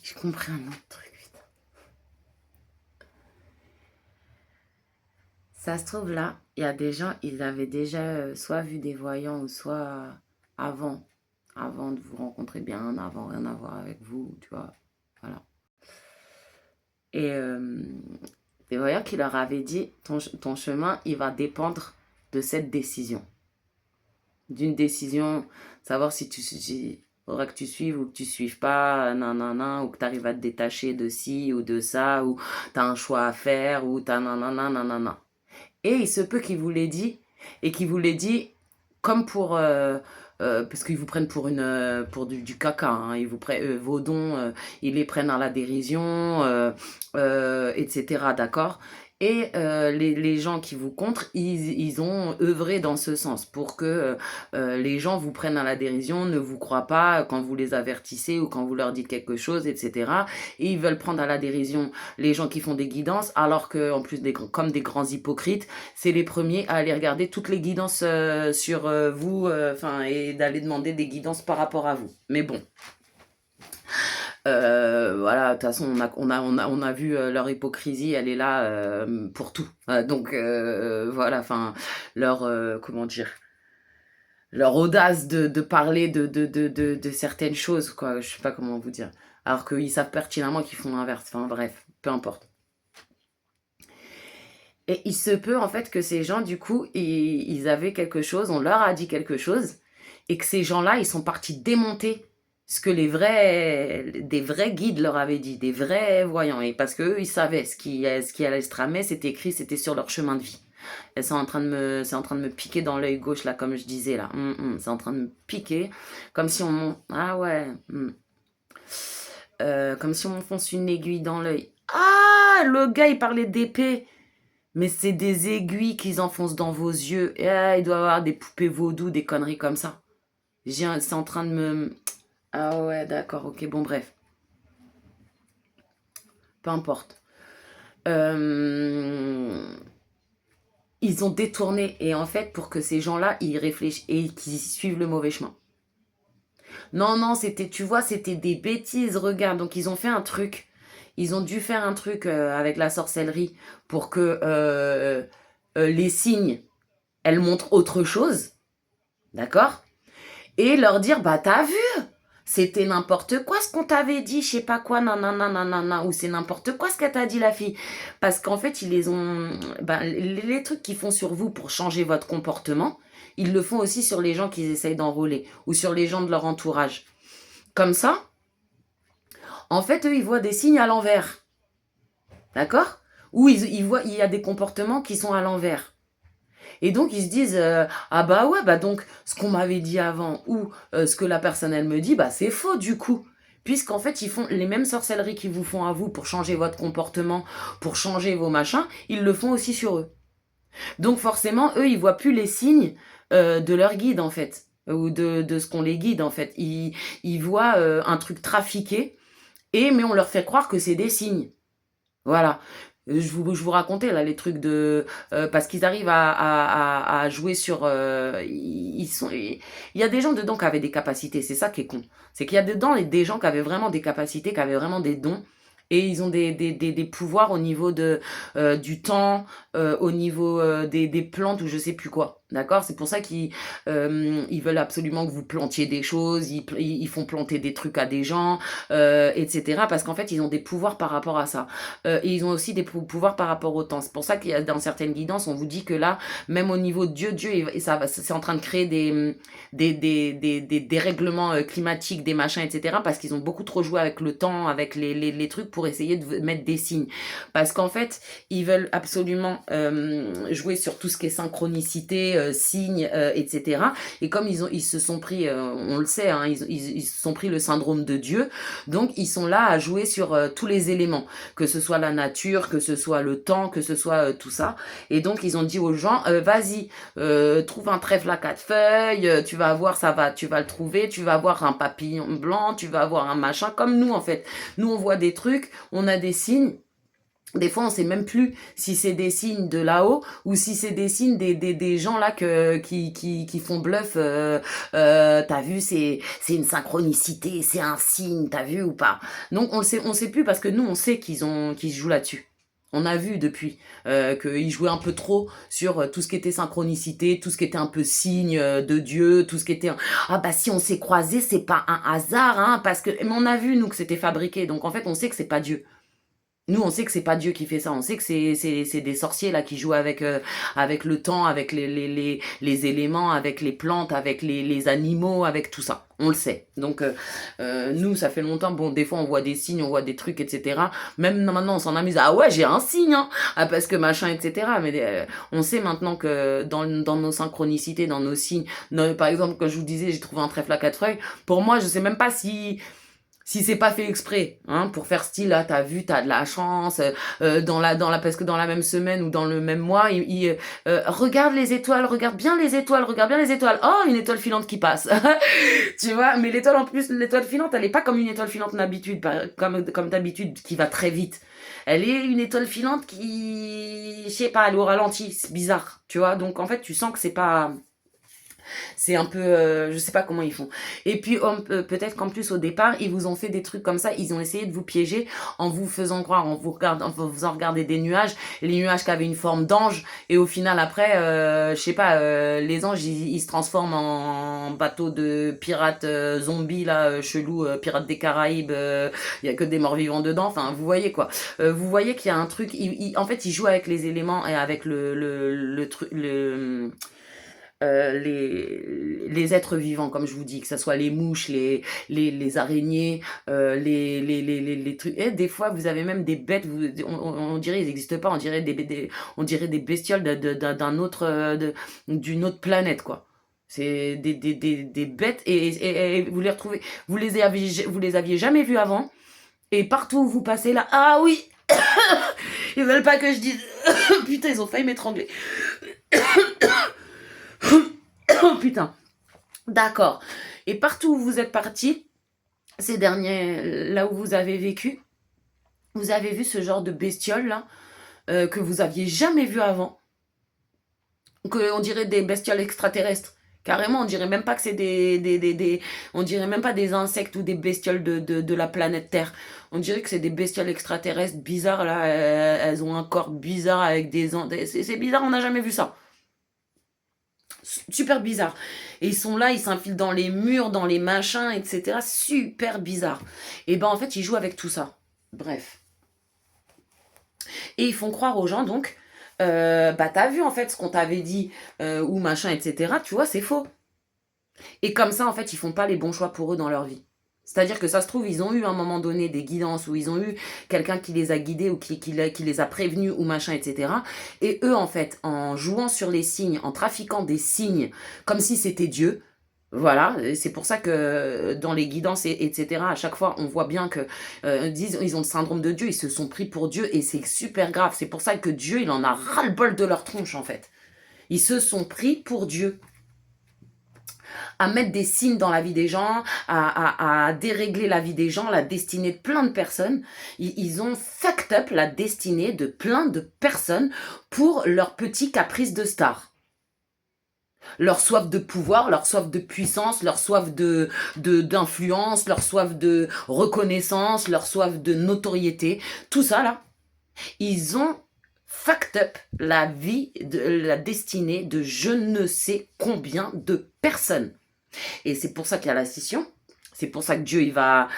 J'ai compris un autre truc, putain. Ça se trouve là, il y a des gens, ils avaient déjà soit vu des voyants ou soit avant, avant de vous rencontrer bien, avant rien à voir avec vous, tu vois. Voilà. Et des voyants qui leur avaient dit, ton chemin, il va dépendre de cette décision. D'une décision, savoir si tu faudra que tu suives ou que tu suives pas, nanana, ou que tu arrives à te détacher de ci ou de ça, ou tu as un choix à faire, ou tu as nanana, nanana. Et il se peut qu'il vous l'ait dit, et qu'il vous l'ait dit comme pour... parce qu'ils vous prennent pour, pour du caca, hein. Ils vous prennent, vos dons, ils les prennent à la dérision, etc. D'accord. Et les gens qui vous contre, ils ont œuvré dans ce sens pour que les gens vous prennent à la dérision, ne vous croient pas quand vous les avertissez ou quand vous leur dites quelque chose, etc. Et ils veulent prendre à la dérision les gens qui font des guidances, alors que en plus, comme des grands hypocrites, c'est les premiers à aller regarder toutes les guidances sur vous, et d'aller demander des guidances par rapport à vous. Mais bon. Voilà, de toute façon, on a vu leur hypocrisie, elle est là pour tout. Donc, voilà, enfin, leur, comment dire, leur audace de parler de certaines choses, quoi. Je sais pas comment vous dire. Alors qu'ils savent pertinemment qu'ils font l'inverse. Enfin, bref, peu importe. Et il se peut, en fait, que ces gens, du coup, ils avaient quelque chose, on leur a dit quelque chose, et que ces gens-là, ils sont partis démonter ce que des vrais guides leur avaient dit, des vrais voyants. Et parce qu'eux, ils savaient ce qui allait se tramer, c'était écrit, c'était sur leur chemin de vie. Et c'est en train de me piquer dans l'œil gauche, là, comme je disais, là. C'est en train de me piquer, comme si on... Ah ouais. Comme si on m'enfonce une aiguille dans l'œil. Ah, le gars, il parlait d'épée. Mais c'est des aiguilles qu'ils enfoncent dans vos yeux. Et il doit y avoir des poupées vaudou, des conneries comme ça. C'est en train de me... Ah ouais, d'accord, ok, bon, bref. Peu importe. Ils ont détourné. Et en fait, pour que ces gens-là, ils réfléchissent et qu'ils suivent le mauvais chemin. Non, non, c'était, tu vois, c'était des bêtises, regarde. Donc, ils ont fait un truc. Ils ont dû faire un truc avec la sorcellerie pour que les signes, elles montrent autre chose. D'accord? Et leur dire, bah t'as vu, c'était n'importe quoi ce qu'on t'avait dit, je sais pas quoi, nanana, nanana, ou c'est n'importe quoi ce qu'elle t'a dit la fille. Parce qu'en fait, ils les ont... Ben, les trucs qu'ils font sur vous pour changer votre comportement, ils le font aussi sur les gens qu'ils essayent d'enrôler, ou sur les gens de leur entourage. Comme ça, en fait, eux, ils voient des signes à l'envers. D'accord? Ou ils voient, il y a des comportements qui sont à l'envers. Et donc, ils se disent, ah bah ouais, bah donc, ce qu'on m'avait dit avant, ou ce que la personne, elle me dit, bah c'est faux du coup. Puisqu'en fait, ils font les mêmes sorcelleries qu'ils vous font à vous pour changer votre comportement, pour changer vos machins, ils le font aussi sur eux. Donc forcément, eux, ils voient plus les signes de leur guide, en fait, ou de ce qu'on les guide, en fait. Ils voient un truc trafiqué, mais on leur fait croire que c'est des signes. Voilà. Je vous racontais là les trucs de parce qu'ils arrivent à jouer sur il y a des gens dedans qui avaient des capacités, c'est ça qui est con, c'est qu'il y a dedans des gens qui avaient vraiment des capacités, qui avaient vraiment des dons, et ils ont des pouvoirs au niveau du temps, au niveau des plantes ou je sais plus quoi. D'accord? C'est pour ça ils veulent absolument que vous plantiez des choses, ils font planter des trucs à des gens, etc. Parce qu'en fait, ils ont des pouvoirs par rapport à ça. Et ils ont aussi des pouvoirs par rapport au temps. C'est pour ça qu'il y a dans certaines guidances, on vous dit que là, même au niveau de Dieu, c'est en train de créer des règlements climatiques, des machins, etc. Parce qu'ils ont beaucoup trop joué avec le temps, avec les trucs pour essayer de mettre des signes. Parce qu'en fait, ils veulent absolument jouer sur tout ce qui est synchronicité, signes, etc. Et comme ils se sont pris, on le sait, hein, ils se sont pris le syndrome de Dieu, donc ils sont là à jouer sur tous les éléments, que ce soit la nature, que ce soit le temps, que ce soit tout ça. Et donc ils ont dit aux gens, vas-y, trouve un trèfle à 4 feuilles, tu vas voir, tu vas le trouver, tu vas avoir un papillon blanc, tu vas avoir un machin, comme nous en fait. Nous on voit des trucs, on a des signes. Des fois, on sait même plus si c'est des signes de là-haut ou si c'est des signes des gens là qui font bluff. T'as vu, c'est une synchronicité, c'est un signe, t'as vu ou pas? Donc on le sait plus parce que nous on sait qu'ils jouent là-dessus. On a vu depuis qu'ils jouaient un peu trop sur tout ce qui était synchronicité, tout ce qui était un peu signe de Dieu, tout ce qui était ah bah si on s'est croisés, c'est pas un hasard, hein, parce que mais on a vu nous que c'était fabriqué, donc en fait on sait que c'est pas Dieu. Nous, on sait que c'est pas Dieu qui fait ça. On sait que c'est des sorciers là qui jouent avec le temps, avec les éléments, avec les plantes, avec les animaux, avec tout ça. On le sait. Donc nous, ça fait longtemps. Bon, des fois, on voit des signes, on voit des trucs, etc. Même maintenant, on s'en amuse. Ah ouais, j'ai un signe, hein. Ah parce que machin, etc. Mais on sait maintenant que dans nos synchronicités, dans nos signes, par exemple, quand je vous disais, j'ai trouvé un trèfle à quatre feuilles. Pour moi, je sais même pas si c'est pas fait exprès, hein, pour faire style, là, t'as vu, t'as de la chance, parce que dans la même semaine ou dans le même mois, regarde les étoiles, regarde bien les étoiles, regarde bien les étoiles. Oh, une étoile filante qui passe. Tu vois, mais l'étoile, en plus, l'étoile filante, elle est pas comme une étoile filante d'habitude, comme d'habitude, qui va très vite. Elle est une étoile filante qui, je sais pas, elle est au ralenti, c'est bizarre, tu vois. Donc, en fait, tu sens que c'est un peu, je sais pas comment ils font. Et puis peut-être qu'en plus au départ, ils vous ont fait des trucs comme ça, ils ont essayé de vous piéger en vous faisant croire, en vous faisant regarder des nuages, les nuages qui avaient une forme d'ange, et au final après, je sais pas, les anges ils se transforment en bateaux de pirates zombies là, chelous, pirates des Caraïbes, il y a que des morts vivants dedans, enfin vous voyez quoi. Vous voyez qu'il y a un truc, en fait ils jouent avec les éléments et avec le truc, les êtres vivants, comme je vous dis, que ce soit les mouches, les araignées, les trucs. Et des fois, vous avez même des bêtes, on dirait ils n'existent pas, on dirait des bestioles d'un autre, d'une autre planète, quoi. C'est des bêtes et vous les retrouvez, vous les aviez jamais vus avant. Et partout où vous passez là, ah oui, ils veulent pas que je dise. Putain, ils ont failli m'étrangler. Oh putain. D'accord. Et partout où vous êtes parti, là où vous avez vécu, vous avez vu ce genre de bestioles là, que vous aviez jamais vu avant. Que on dirait des bestioles extraterrestres. Carrément, on dirait même pas que c'est on dirait même pas des insectes ou des bestioles de la planète Terre. On dirait que c'est des bestioles extraterrestres bizarres là. Elles ont un corps bizarre avec c'est bizarre, on n'a jamais vu ça. Super bizarre. Et ils sont là, ils s'infilent dans les murs, dans les machins, etc. Super bizarre. Et ben en fait, ils jouent avec tout ça. Bref. Et ils font croire aux gens, donc, bah t'as vu en fait ce qu'on t'avait dit, ou machin, etc. Tu vois, c'est faux. Et comme ça, en fait, ils font pas les bons choix pour eux dans leur vie. C'est-à-dire que ça se trouve, ils ont eu à un moment donné des guidances, ou ils ont eu quelqu'un qui les a guidés, ou qui les a prévenus, ou machin, etc. Et eux, en fait, en jouant sur les signes, en trafiquant des signes, comme si c'était Dieu, voilà, c'est pour ça que dans les guidances, etc., à chaque fois, on voit bien que ils ont le syndrome de Dieu, ils se sont pris pour Dieu, et c'est super grave. C'est pour ça que Dieu, il en a ras-le-bol de leur tronche, en fait. Ils se sont pris pour Dieu, à mettre des signes dans la vie des gens, à dérégler la vie des gens, la destinée de plein de personnes. Ils ont fucked up la destinée de plein de personnes pour leur petit caprice de star. Leur soif de pouvoir, leur soif de puissance, leur soif d'influence, leur soif de reconnaissance, leur soif de notoriété, tout ça là, ils ont fucked up la destinée de je ne sais combien de personnes. Et c'est pour ça qu'il y a la scission. C'est pour ça que Dieu, il va